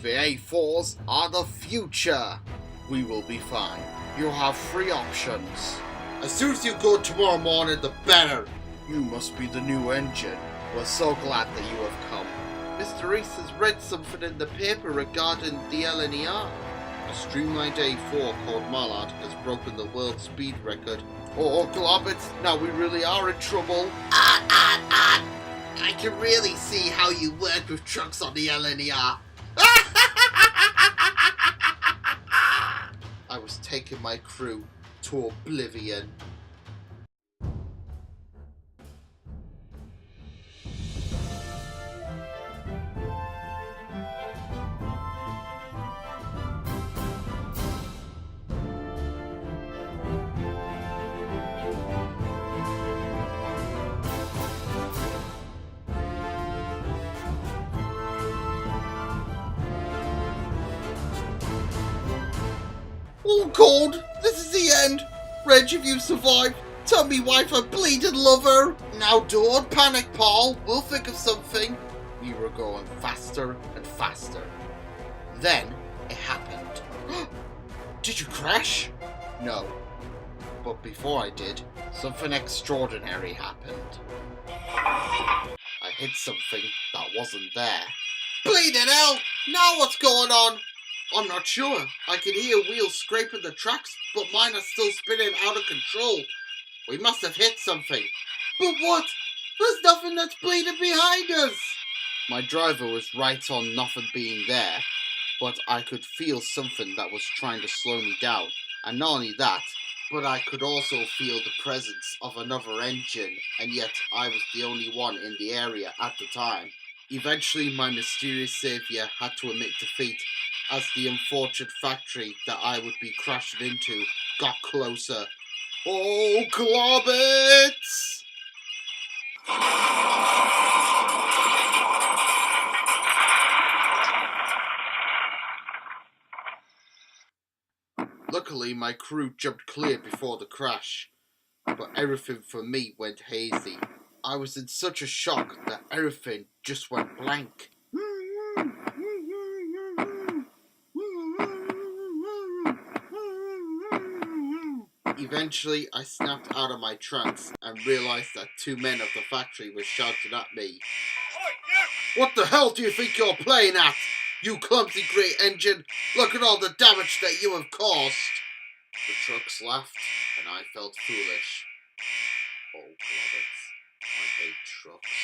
The A4s are the future. We will be fine. You have 3 options. As soon as you go tomorrow morning, the better. You must be the new engine. We're so glad that you have come. Mr. Reese has read something in the paper regarding the LNER. A streamlined A4 called Mallard has broken the world speed record. Oh, Globbits, now we really are in trouble. I can really see how you work with trucks on the LNER. I was taking my crew to oblivion. Oh God, this is the end. Reg, if you survive, tell me wife I bleeding love her. Now don't panic, Paul. We'll think of something. We were going faster and faster. Then it happened. Did you crash? No. But before I did, something extraordinary happened. I hit something that wasn't there. Bleeding hell! Now what's going on? I'm not sure. I can hear wheels scraping the tracks, but mine are still spinning out of control. We must have hit something. But what? There's nothing that's bleeding behind us. My driver was right on nothing being there, but I could feel something that was trying to slow me down. And not only that, but I could also feel the presence of another engine, and yet I was the only one in the area at the time. Eventually, my mysterious saviour had to admit defeat, as the unfortunate factory that I would be crashing into got closer. Oh, Globbits! Luckily, my crew jumped clear before the crash, but everything for me went hazy. I was in such a shock that everything just went blank. Eventually, I snapped out of my trance and realised that 2 men of the factory were shouting at me. What the hell do you think you're playing at? You clumsy great engine! Look at all the damage that you have caused! The trucks laughed, and I felt foolish. Oh, Globbits, I hate trucks.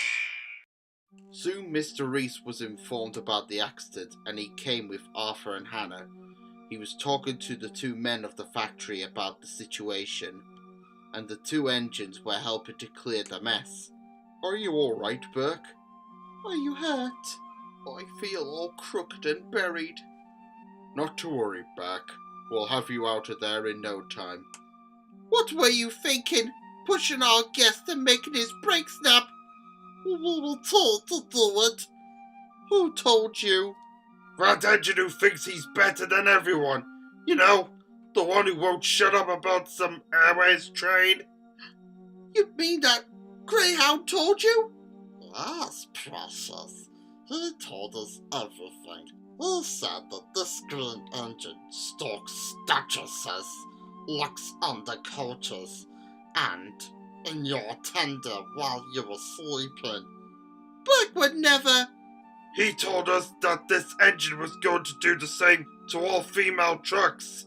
Soon Mr. Reese was informed about the accident, and he came with Arthur and Hannah. He was talking to the 2 men of the factory about the situation, and the 2 engines were helping to clear the mess. Are you alright, Burke? Are you hurt? I feel all crooked and buried. Not to worry, Burke. We'll have you out of there in no time. What were you thinking? Pushing our guest and making his brake snap? We were told to do it. Who told you? That engine who thinks he's better than everyone. You know, the one who won't shut up about some airways train. You mean that Greyhound told you? Yes, precious. He told us everything. He said that this green engine stalks statuses, looks under coaches, and in your tender while you were sleeping. Burke would never. He told us that this engine was going to do the same to all female trucks.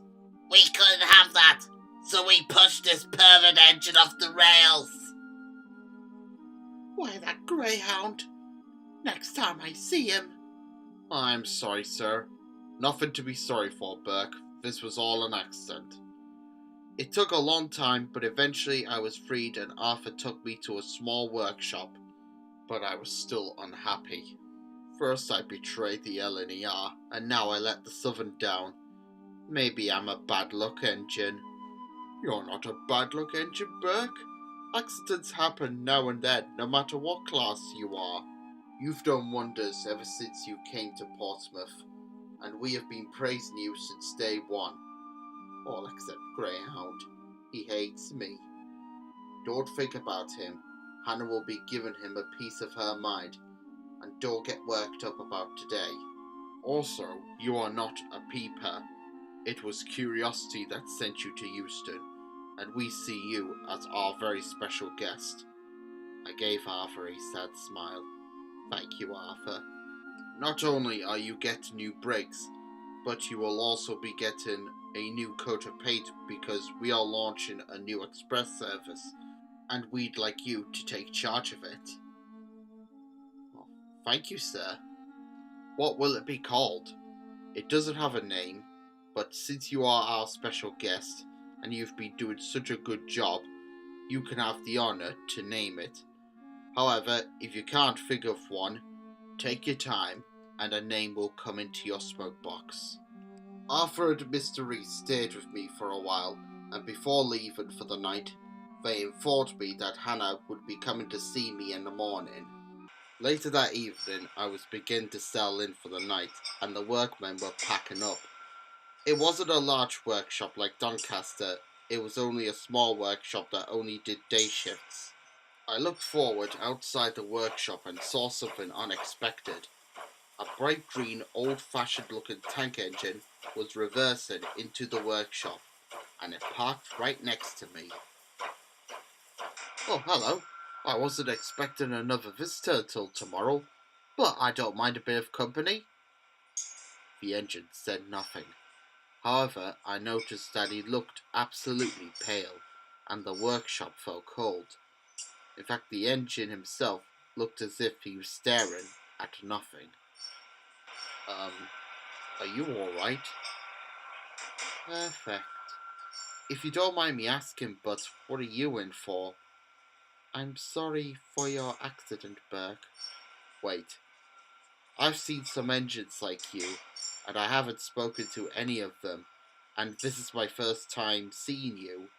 We couldn't have that, so we pushed this pervert engine off the rails. Why, that Greyhound. Next time I see him. I'm sorry, sir. Nothing to be sorry for, Burke. This was all an accident. It took a long time, but eventually I was freed and Arthur took me to a small workshop. But I was still unhappy. First I betrayed the LNER, and now I let the Southern down. Maybe I'm a bad luck engine. You're not a bad luck engine, Burke. Accidents happen now and then, no matter what class you are. You've done wonders ever since you came to Portsmouth, and we have been praising you since day one. All except Greyhound. He hates me. Don't think about him. Hannah will be giving him a piece of her mind, and don't get worked up about today. Also, you are not a peeper. It was curiosity that sent you to Euston, and we see you as our very special guest. I gave Arthur a sad smile. Thank you, Arthur. Not only are you getting new brakes, but you will also be getting a new coat of paint because we are launching a new express service, and we'd like you to take charge of it. Well, thank you, sir. What will it be called? It doesn't have a name, but since you are our special guest and you've been doing such a good job, you can have the honour to name it. However, if you can't think of one, take your time and a name will come into your smoke box. Arthur and Mr. Reese stayed with me for a while, and before leaving for the night, they informed me that Hannah would be coming to see me in the morning. Later that evening, I was beginning to settle in for the night, and the workmen were packing up. It wasn't a large workshop like Doncaster, it was only a small workshop that only did day shifts. I looked forward outside the workshop and saw something unexpected. A bright green, old-fashioned looking tank engine was reversing into the workshop, and it parked right next to me. Oh, hello. I wasn't expecting another visitor till tomorrow, but I don't mind a bit of company. The engine said nothing. However, I noticed that he looked absolutely pale, and the workshop felt cold. In fact, the engine himself looked as if he was staring at nothing. Are you alright? Perfect. If you don't mind me asking, but what are you in for? I'm sorry for your accident, Burke. Wait. I've seen some engines like you, and I haven't spoken to any of them, and this is my first time seeing you.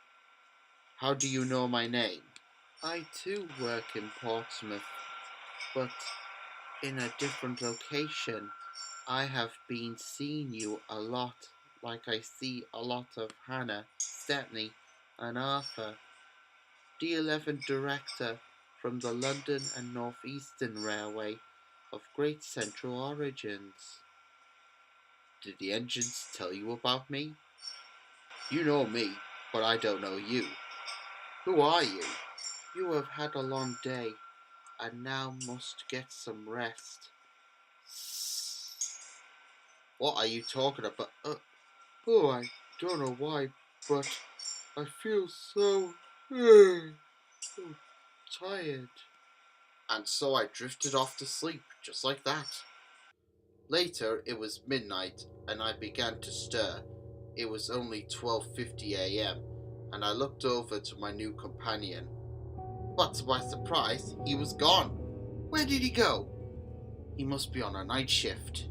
How do you know my name? I too work in Portsmouth, but in a different location. I have been seeing you a lot, like I see a lot of Hannah, Stepney, and Arthur. D11 director from the London and North Eastern Railway of great central origins. Did the engines tell you about me? You know me, but I don't know you. Who are you? You have had a long day, and now must get some rest. What are you talking about? Oh, I don't know why, but I feel so tired. And so I drifted off to sleep, just like that. Later, it was midnight, and I began to stir. It was only 12:50 a.m., and I looked over to my new companion. But to my surprise, he was gone. Where did he go? He must be on a night shift.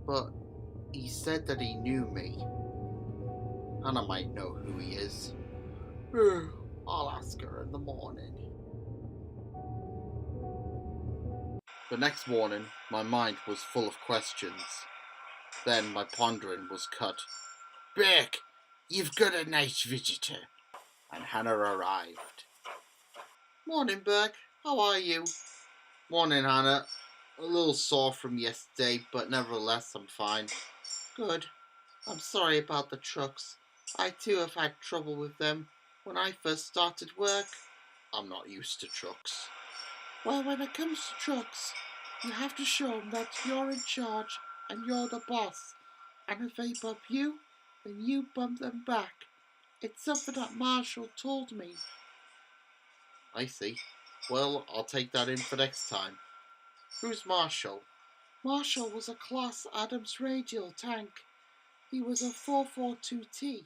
But he said that he knew me. Hannah might know who he is. I'll ask her in the morning. The next morning, my mind was full of questions. Then my pondering was cut. Beck, you've got a nice visitor. And Hannah arrived. Morning, Beck. How are you? Morning, Hannah. A little sore from yesterday, but nevertheless I'm fine. Good. I'm sorry about the trucks. I too have had trouble with them when I first started work. I'm not used to trucks. Well, when it comes to trucks, you have to show them that you're in charge and you're the boss. And if they bump you, then you bump them back. It's something that Marshall told me. I see. Well, I'll take that in for next time. Who's Marshall? Marshall was a Class Adams radial tank. He was a 442T.